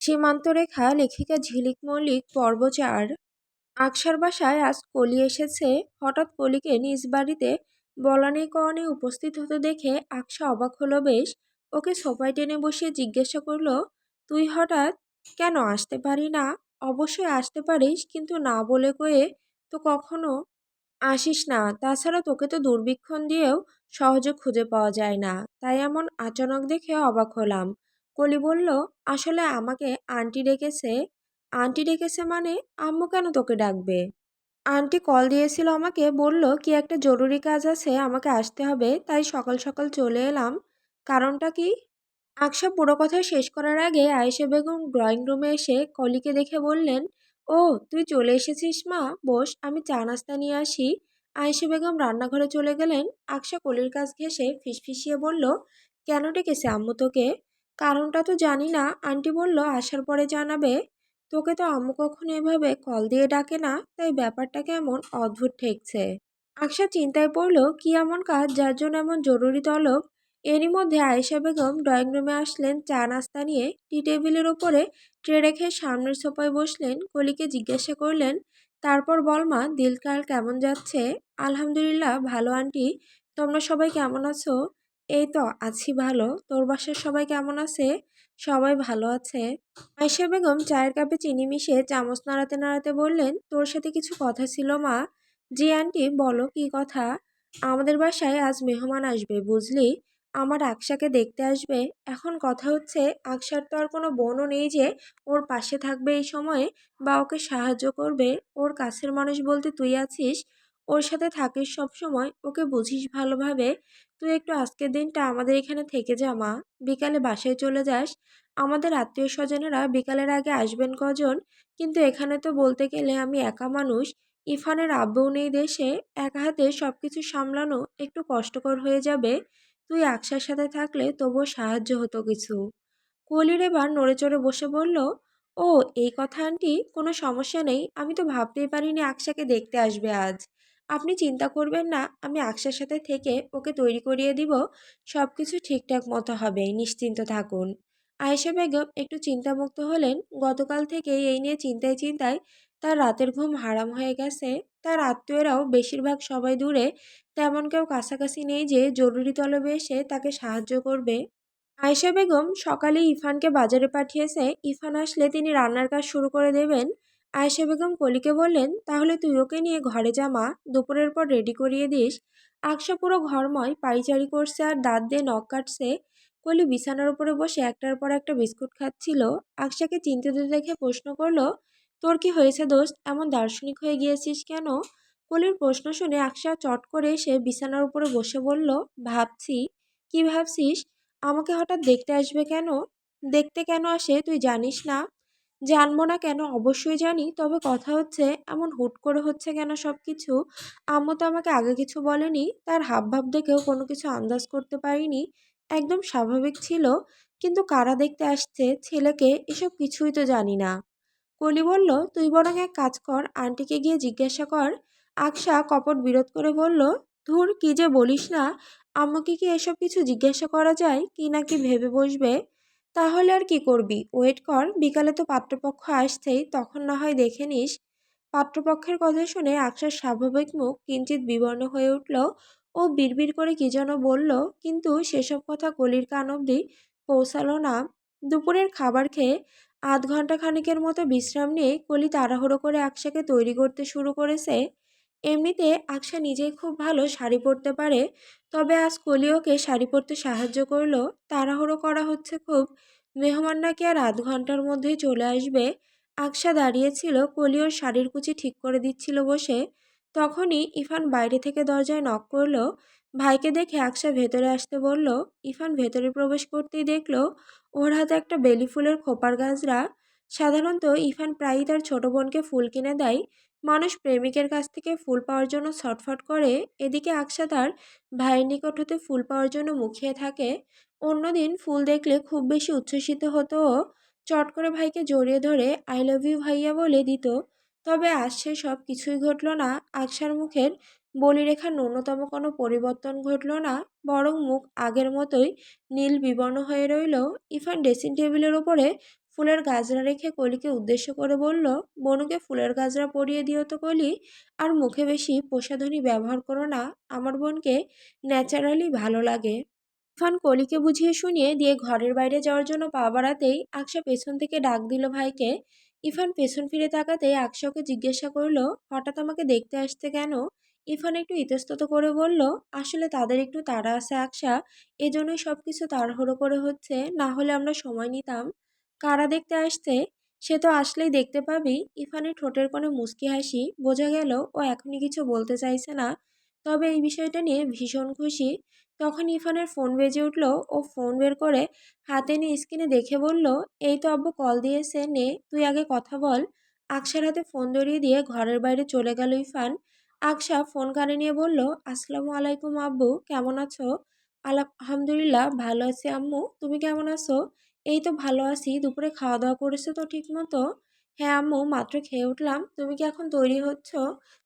সীমান্তরেখা লেখিকা ঝিলিক মল্লিক পর্ব ৪। আকসার বাসায় আজ কলি এসেছে। হঠাৎ কলিকে নিজ বাড়িতে বলা নেই কওয়া নেই উপস্থিত হতে দেখে আকসা অবাক হলো বেশ। ওকে সোফায় টেনে বসিয়ে জিজ্ঞাসা করলো, তুই হঠাৎ কেন? আসতে পারি না? অবশ্যই আসতে পারিস, কিন্তু না বলে কয়ে তো কখনো আসিস না। তাছাড়া তোকে তো দূরবীক্ষণ দিয়েও সহজে খুঁজে পাওয়া যায় না, তাই এমন আচানক দেখে অবাক হলাম। কলি বলল, আসলে আমাকে আন্টি ডেকেছে। আন্টি ডেকেছে মানে? আম্মু কেন তোকে ডাকবে? আন্টি কল দিয়েছিল আমাকে, বলল কি একটা জরুরি কাজ আছে, আমাকে আসতে হবে, তাই সকাল সকাল চলে এলাম। কারণটা কি? আকশা পুরো কথা শেষ করার আগে আয়েশা বেগম ড্রয়িং রুমে এসে কলিকে দেখে বললেন, ও তুই চলে এসেছিস মা, বস, আমি চা নাস্তা নিয়ে আসি। আয়েশা বেগম রান্নাঘরে চলে গেলেন। আকশা কলির কাছ ঘেঁষে ফিসফিসিয়ে বলল, কেন ডেকেছে আম্মু তোকে? কারণটা তো জানি না, আন্টি বলল আসার পরে জানাবে। তোকে তো আম্মু কখনো এভাবে কল দিয়ে ডাকে না, তাই ব্যাপারটা কেমন অদ্ভুত ঠেকছে। আকশা চিন্তায় পড়ল, কি এমন কাজ যার জন্য এমন জরুরি তলব। এরই মধ্যে আয়েশা বেগম ড্রয়িং রুমে আসলেন চা নাস্তা নিয়ে। টি টেবিলের ওপরে ট্রে রেখে সামনের সোফায় বসলেন। কলিকে জিজ্ঞাসা করলেন, তারপর বল মা, দিনকাল কেমন যাচ্ছে? আলহামদুলিল্লাহ ভালো আন্টি, তোমরা সবাই কেমন আছো? এই তো আছি ভালো। তোর বাসার সবাই কেমন আছে? সবাই ভালো আছে। আয়েশা বেগম চায়ের কাপে চিনি মিশিয়ে চামচ নাড়াতে নাড়াতে বললেন, তোর সাথে কিছু কথা ছিল মা। জি আন্টি, বলো কি কথা? আমাদের বাসায় আজ মেহমান আসবে বুঝলি, আমার আকশাকে দেখতে আসবে। এখন কথা হচ্ছে, আকশার তো আর কোনো বোনও নেই যে ওর পাশে থাকবে এই সময়ে বা ওকে সাহায্য করবে। ওর কাছের মানুষ বলতে তুই আছিস, ওর সাথে থাকিস সব সময়, ওকে বুঝিস ভালোভাবে। তুই একটু আজকের দিনটা আমাদের এখানে থেকে যা মা, বিকালে বাসায় চলে যাস। আমাদের আত্মীয় স্বজনেরা বিকালের আগে আসবেন কজন, কিন্তু এখানে তো বলতে গেলে আমি একা মানুষ। ইরফানের আব্বুও নেই দেশে, একা হাতে সবকিছু সামলানো একটু কষ্টকর হয়ে যাবে। তুই আকশার সাথে থাকলে তবুও সাহায্য হতো কিছু। কলির এবার নড়েচড়ে বসে বলল, ও এই কথা আন্টি, কোনো সমস্যা নেই, আমি তো ভাবতেই পারিনি আকশাকে দেখতে আসবে আজ। আপনি চিন্তা করবেন না, আমি আকশার সাথে থেকে ওকে তৈরি করিয়ে দিব। সব কিছু ঠিকঠাক মতো হবে, নিশ্চিন্ত থাকুন। আয়েশা বেগম একটু চিন্তামুক্ত হলেন। গতকাল থেকে এই নিয়ে চিন্তায় চিন্তায় তার রাতের ঘুম হারাম হয়ে গেছে। তার আত্মীয়রাও বেশিরভাগ সবাই দূরে, তেমন কেউ কাছাকাছি নেই যে জরুরি তলবে এসে তাকে সাহায্য করবে। আয়েশা বেগম সকালে ইরফানকে বাজারে পাঠিয়েছে, ইরফান আসলে তিনি রান্নার কাজ শুরু করে দেবেন। আয়েশা বেগম কলিকে বললেন, তাহলে তুই ওকে নিয়ে ঘরে যা মা, দুপুরের পর রেডি করিয়ে দিস। আকশা পুরো ঘরময় পায়চারি করছে আর দাঁত দিয়ে নখ কাটছে। কলি বিছানার উপরে বসে একটার পর একটা বিস্কুট খাচ্ছিল। আকশাকে চিন্তিত দেখে প্রশ্ন করলো, তোর কি হয়েছে দোস্ত, এমন দার্শনিক হয়ে গিয়েছিস কেন? কলির প্রশ্ন শুনে আকশা চট করে এসে বিছানার উপরে বসে বলল, ভাবছি। কি ভাবছিস? আমাকে হঠাৎ দেখতে আসবে কেন? দেখতে কেন আসে তুই জানিস না? জানবো না কেন, অবশ্যই জানি, তবে কথা হচ্ছে এমন হুট করে হচ্ছে কেন সব কিছু? আম্মু তো আমাকে আগে কিছু বলেনি, তার হাবভাব দেখেও কোনো কিছু আন্দাজ করতে পারিনি। একদম স্বাভাবিক ছিল, কিন্তু কারা দেখতে আসছে ছেলেকে এসব কিছুই তো জানি না। কলি বলল, তুই বরং এক কাজ কর, আন্টিকে গিয়ে জিজ্ঞাসা কর। আকশা কপট বিরোধ করে বলল, ধুর কি যে বলিস না, আম্মুকে কি এসব কিছু জিজ্ঞাসা করা যায় কি নাকি ভেবে বসবে। তাহলে আর কি করবি, ওয়েট কর, বিকালে তো পাত্রপক্ষ আসছেই, তখন না হয় দেখে নিস। পাত্রপক্ষের কথা শুনে আকশার স্বাভাবিক মুখ কিঞ্চিত বিবর্ণ হয়ে উঠল। ও বিড়বিড় করে কি যেন বলল, কিন্তু সেসব কথা কলির কান অবধি পৌঁছালো না। দুপুরের খাবার খেয়ে আধ ঘন্টা খানেকের মতো বিশ্রাম নিয়ে কলি তাড়াহুড়ো করে আকশাকে তৈরি করতে শুরু করেছে। এমনিতে আকশা নিজেই খুব ভালো শাড়ি পরতে পারে, তবে আজ কলি ওকে শাড়ি পরতে সাহায্য করলো। তাড়াহুড়ো করা হচ্ছে খুব, মেহমান নাকি আর আধ ঘন্টার মধ্যেই চলে আসবে। আকশা দাঁড়িয়েছিল, কলি ওর শাড়ির কুচি ঠিক করে দিচ্ছিল বসে। তখনই ইফান বাইরে থেকে দরজায় নক করলো। ভাইকে দেখে আকশা ভেতরে আসতে বলল। ইফান ভেতরে প্রবেশ করতেই দেখলো ওর হাতে একটা বেলি ফুলের খোপার গাছরা। সাধারণত ইফান প্রায়ই তার ছোট বোনকে ফুল কিনে দেয়। মানুষ প্রেমিকের কাছ থেকে ফুল পাওয়ার জন্য ছটফট করে, এদিকে আকশা তার ভাইয়ের নিকট হতে ফুল পাওয়ার জন্য মুখিয়ে থাকে। অন্যদিন ফুল দেখলে খুব বেশি উচ্ছ্বসিত হতো ও, চট করে ভাইকে জড়িয়ে ধরে আই লাভ ইউ ভাইয়া বলে দিত। তবে আজ সে সব কিছুই ঘটল না। আকশার মুখের বলিরেখার ন্যূনতম কোনো পরিবর্তন ঘটল না, বরং মুখ আগের মতোই নীল বিবর্ণ হয়ে রইল। ইরফান ড্রেসিং টেবিলের ওপরে ফুলের গাজরা রেখে কলিকে উদ্দেশ্য করে বলল, বনুকে ফুলের গাজরা পরিয়ে দিও তো কলি। আর মুখে বেশি প্রসাধনী ব্যবহার করো না, আমার বোনকে ন্যাচারালি ভালো লাগে। ইরফান কলিকে বুঝিয়ে শুনিয়ে দিয়ে ঘরের বাইরে যাওয়ার জন্য পা বাড়াতেই আকশা পেছন থেকে ডাক দিল ভাইকে। ইরফান পেছন ফিরে তাকাতেই আকশা ওকে জিজ্ঞাসা করলো, হঠাৎ আমাকে দেখতে আসতে কেন? ইরফান একটু ইতস্তত করে বলল, আসলে তাদের একটু তাড়া আছে আকশা, এজন্যই সবকিছু তাড়াহুড়ো করে হচ্ছে, না হলে আমরা সময় নিতাম। কারা দেখতে আসছে? সে তো আসলেই দেখতে পাবি। ইরফানের ঠোঁটের কোণে মুচকি হাসি, বোঝা গেল ও এখনই কিছু বলতে চাইছে না, তবে এই বিষয়টা নিয়ে ভীষণ খুশি। তখন ইরফানের ফোন বেজে উঠল। ও ফোন বের করে হাতে নিয়ে স্ক্রিনে দেখে বলল, এই তো আব্বু কল দিয়েছে, নে তুই আগে কথা বল। আকশার হাতে ফোন ধরিয়ে দিয়ে ঘরের বাইরে চলে গেল ইরফান। আকশা ফোন কানে নিয়ে বলল, আসসালামু আলাইকুম আব্বু, কেমন আছো? আলহামদুলিল্লাহ ভালো আছি আম্মু, তুমি কেমন আছো? এই তো ভালো আছি। দুপুরে খাওয়া দাওয়া করেছো তো ঠিক মতো? হ্যাঁ আম্মু, মাত্র খেয়ে উঠলাম। তুমি কি এখন তৈরি হচ্ছ?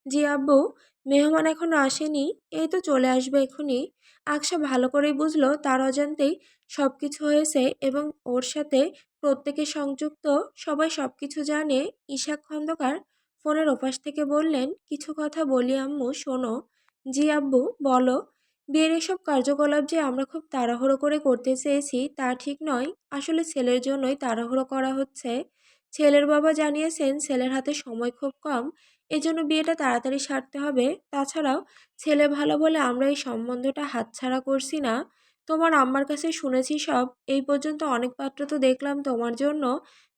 জি আব্বু। মেহমান এখনো আসেনি? এই তো চলে আসবে এখনই। আকশা ভালো করেই বুঝলো তার অজান্তেই সবকিছু হয়েছে এবং ওর সাথে প্রত্যেকে সংযুক্ত, সবাই সবকিছু জানে। ইশাক খন্দকার ফোনের ওপাশ থেকে বললেন, কিছু কথা বলি আম্মু, শোনো। জি আব্বু, বলো। বিয়ের এসব কার্যকলাপ যে আমরা খুব তাড়াহুড়ো করে করতে চেয়েছি তা ঠিক নয়, আসলে ছেলের জন্যই তাড়াহুড়ো করা হচ্ছে। ছেলের বাবা জানিয়েছেন ছেলের হাতে সময় খুব কম, এজন্য বিয়েটা তাড়াতাড়ি সারতে হবে। তাছাড়াও ছেলে ভালো বলে আমরা এই সম্বন্ধটা হাতছাড়া করছি না। তোমার আম্মার কাছে শুনেছি সব। এই পর্যন্ত অনেক পাত্র তো দেখলাম তোমার জন্য,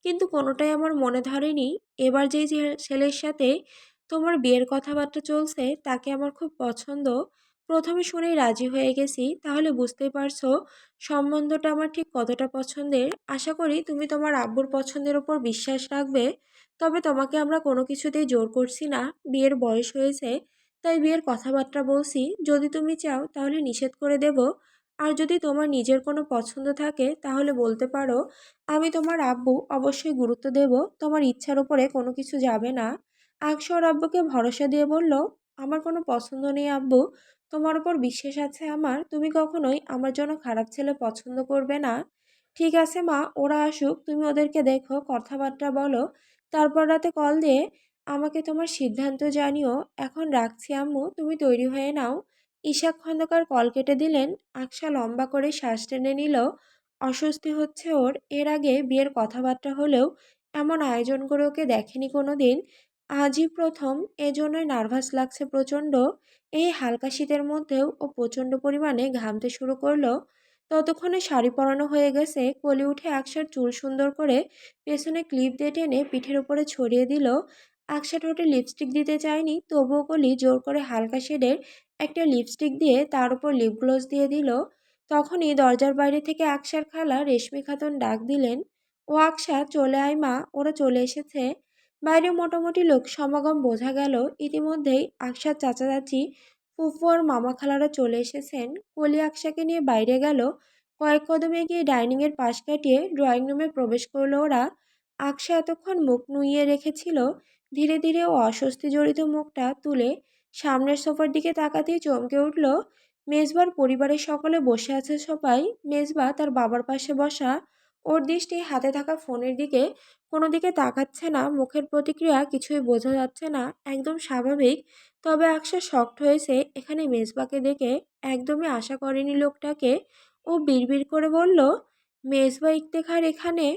কিন্তু কোনোটাই আমার মনে ধরেনি। এবার যেই যে ছেলের সাথে তোমার বিয়ের কথাবার্তা চলছে তাকে আমার খুব পছন্দ। প্রথমে শুনেই রাজি হয়ে গেছি, তাহলে বুঝতেই পারছো সম্বন্ধটা আমার ঠিক কতটা পছন্দের। আশা করি তুমি তোমার আব্বুর পছন্দের ওপর বিশ্বাস রাখবে। তবে তোমাকে আমরা কোনো কিছুতেই জোর করছি না, বিয়ের বয়স হয়েছে তাই বিয়ের কথাবার্তা বলছি। যদি তুমি চাও তাহলে নিষেধ করে দেব, আর যদি তোমার নিজের কোনো পছন্দ থাকে তাহলে বলতে পারো। আমি তোমার আব্বু, অবশ্যই গুরুত্ব দেব, তোমার ইচ্ছার উপরে কোনো কিছু যাবে না। আকশর আব্বুকে ভরসা দিয়ে বলল, আমার কোনো পছন্দ নেই আব্বু, তোমার উপর বিশ্বাস আছে আমার, তুমি কখনোই আমার জন্য খারাপ ছেলে পছন্দ করবে না। ঠিক আছে মা, ওরা আসুক, তুমি ওদেরকে দেখো, কথাবার্তা বলো, তারপর রাতে কল দিয়ে আমাকে তোমার সিদ্ধান্ত জানিও। এখন রাখছি আম্মু, তুমি তৈরি হয়ে নাও। ইশাক খন্দকার কল কেটে দিলেন। আকশা লম্বা করে শ্বাস টেনে নিল। অস্বস্তি হচ্ছে ওর। এর আগে বিয়ের কথাবার্তা হলেও এমন আয়োজন করে ওকে দেখেনি কোনো দিন, আজই প্রথম, এজন্যই নার্ভাস লাগছে প্রচণ্ড। এই হালকা শীতের মধ্যেও ও প্রচণ্ড পরিমাণে ঘামতে শুরু করলো। ততক্ষণে শাড়ি পরানো হয়ে গেছে। কলি উঠে আকশার চুল সুন্দর করে পেছনে ক্লিপ দিয়ে টেনে পিঠের উপরে ছড়িয়ে দিল। আকশা ঠোঁটে লিপস্টিক দিতে চায়নি, তবুও কলি জোর করে হালকা শেডের একটা লিপস্টিক দিয়ে তার উপর লিপ গ্লস দিয়ে দিল। তখনই দরজার বাইরে থেকে আকশার খালা রেশমি খাতুন ডাক দিলেন, ও আকশা, চলে আয় মা, ওরা চলে এসেছে। বাইরে মোটামুটি লোক সমাগম বোঝা গেল। ইতিমধ্যেই আকশার চাচা চাচি, ফুফু আর মামা খালারা চলে এসেছেন। কলি আকশাকে নিয়ে বাইরে গেল। কয়েক কদম এগিয়ে ডাইনিংয়ের পাশ কাটিয়ে ড্রয়িং রুমে প্রবেশ করলো ওরা। আকশা এতক্ষণ মুখ নুইয়ে রেখেছিল, ধীরে ধীরে ও অস্বস্তি জড়িত মুখটা তুলে সামনের সোফার দিকে তাকাতেই চমকে উঠল। মেজবার পরিবারের সকলে বসে আছে সবাই। মেজবা তার বাবার পাশে বসা, ওর দৃষ্টি হাতে থাকা ফোনের দিকে, কোনো দিকে তাকাচ্ছে না, মুখের প্রতিক্রিয়া কিছুই বোঝা যাচ্ছে না, একদম স্বাভাবিক। তবে আকশা শকড হয়েছে এখানে মেজবাকে দেখে, একদমই আশা করেনি লোকটাকে। ও বিড়বিড় করে বলল, মেজবা ইফতেখার এখানে?